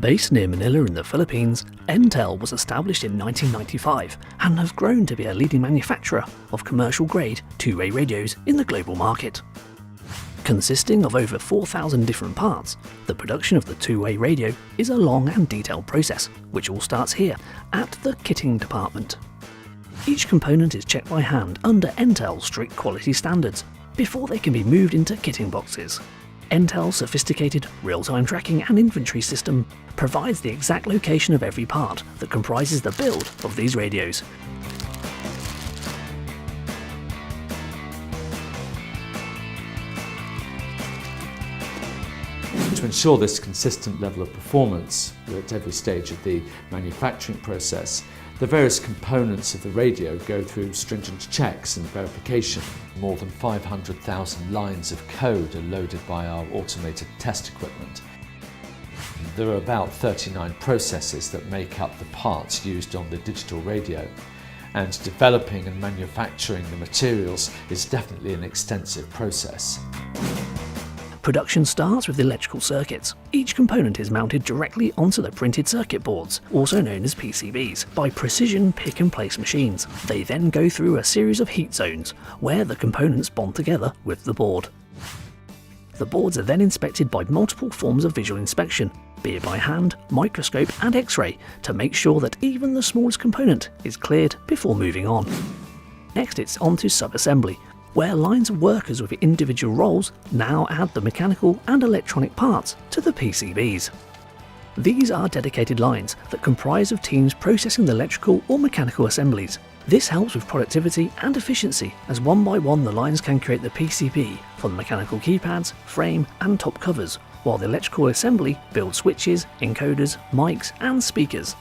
Based near Manila in the Philippines, Entel was established in 1995 and have grown to be a leading manufacturer of commercial-grade two-way radios in the global market. Consisting of over 4,000 different parts, the production of the two-way radio is a long and detailed process, which all starts here at the kitting department. Each component is checked by hand under Entel's strict quality standards before they can be moved into kitting boxes. Entel's sophisticated real-time tracking and inventory system provides the exact location of every part that comprises the build of these radios. To ensure this consistent level of performance at every stage of the manufacturing process, the various components of the radio go through stringent checks and verification. More than 500,000 lines of code are loaded by our automated test equipment. There are about 39 processes that make up the parts used on the digital radio, and developing and manufacturing the materials is definitely an extensive process. Production starts with electrical circuits. Each component is mounted directly onto the printed circuit boards, also known as PCBs, by precision pick-and-place machines. They then go through a series of heat zones, where the components bond together with the board. The boards are then inspected by multiple forms of visual inspection, be it by hand, microscope and X-ray, to make sure that even the smallest component is cleared before moving on. Next it's on to sub-assembly, where lines of workers with individual roles now add the mechanical and electronic parts to the PCBs. These are dedicated lines that comprise of teams processing the electrical or mechanical assemblies. This helps with productivity and efficiency, as one by one the lines can create the PCB for the mechanical keypads, frame and top covers, while the electrical assembly builds switches, encoders, mics and speakers.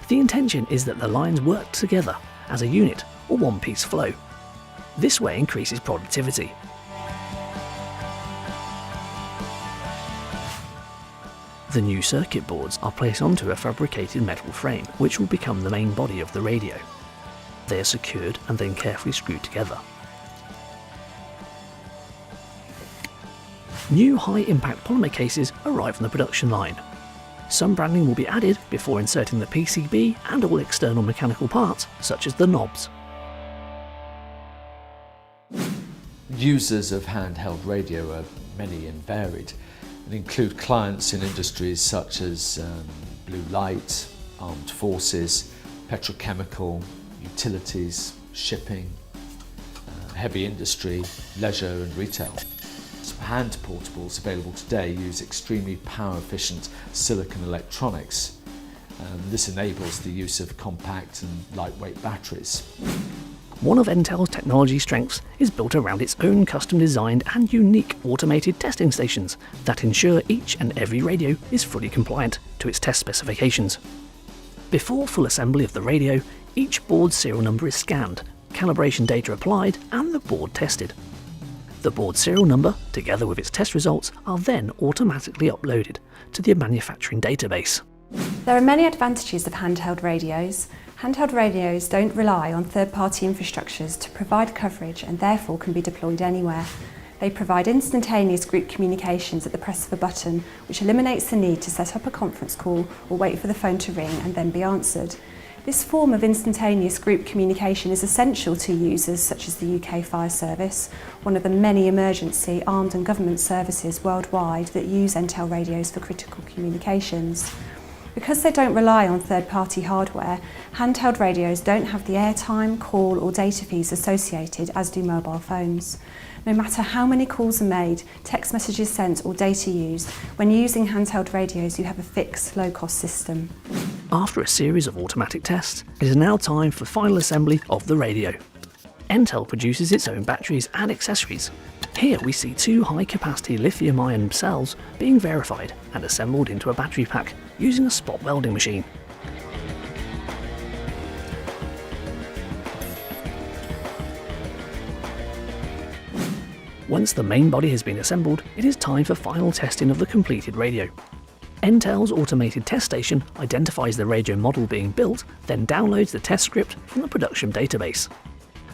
The intention is that the lines work together as a unit or one-piece flow. This way increases productivity. The new circuit boards are placed onto a fabricated metal frame, which will become the main body of the radio. They are secured and then carefully screwed together. New high-impact polymer cases arrive on the production line. Some branding will be added before inserting the PCB and all external mechanical parts, such as the knobs. Users of handheld radio are many and varied, and include clients in industries such as blue light, armed forces, petrochemical, utilities, shipping, heavy industry, leisure and retail. Hand portables available today use extremely power-efficient silicon electronics. This enables the use of compact and lightweight batteries. One of Entel's technology strengths is built around its own custom-designed and unique automated testing stations that ensure each and every radio is fully compliant to its test specifications. Before full assembly of the radio, each board's serial number is scanned, calibration data applied and the board tested. The board serial number, together with its test results, are then automatically uploaded to the manufacturing database. There are many advantages of handheld radios. Handheld radios don't rely on third-party infrastructures to provide coverage and therefore can be deployed anywhere. They provide instantaneous group communications at the press of a button, which eliminates the need to set up a conference call or wait for the phone to ring and then be answered. This form of instantaneous group communication is essential to users such as the UK Fire Service, one of the many emergency, armed and government services worldwide that use Entel radios for critical communications. Because they don't rely on third-party hardware, handheld radios don't have the airtime, call or data fees associated as do mobile phones. No matter how many calls are made, text messages sent or data used, when using handheld radios you have a fixed, low-cost system. After a series of automatic tests, it is now time for final assembly of the radio. Entel produces its own batteries and accessories. Here we see two high-capacity lithium-ion cells being verified and assembled into a battery pack using a spot welding machine. Once the main body has been assembled, it is time for final testing of the completed radio. Entel's automated test station identifies the radio model being built, then downloads the test script from the production database.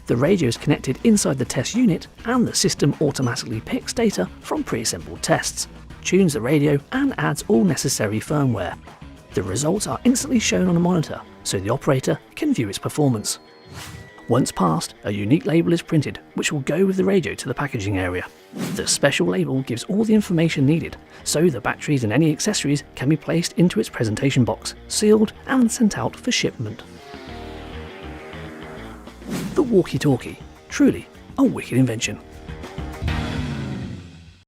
The radio is connected inside the test unit and the system automatically picks data from pre-assembled tests. tunes the radio and adds all necessary firmware. The results are instantly shown on a monitor, so the operator can view its performance. Once passed, a unique label is printed, which will go with the radio to the packaging area. The special label gives all the information needed, so the batteries and any accessories can be placed into its presentation box, sealed and sent out for shipment. The walkie-talkie, truly a wicked invention.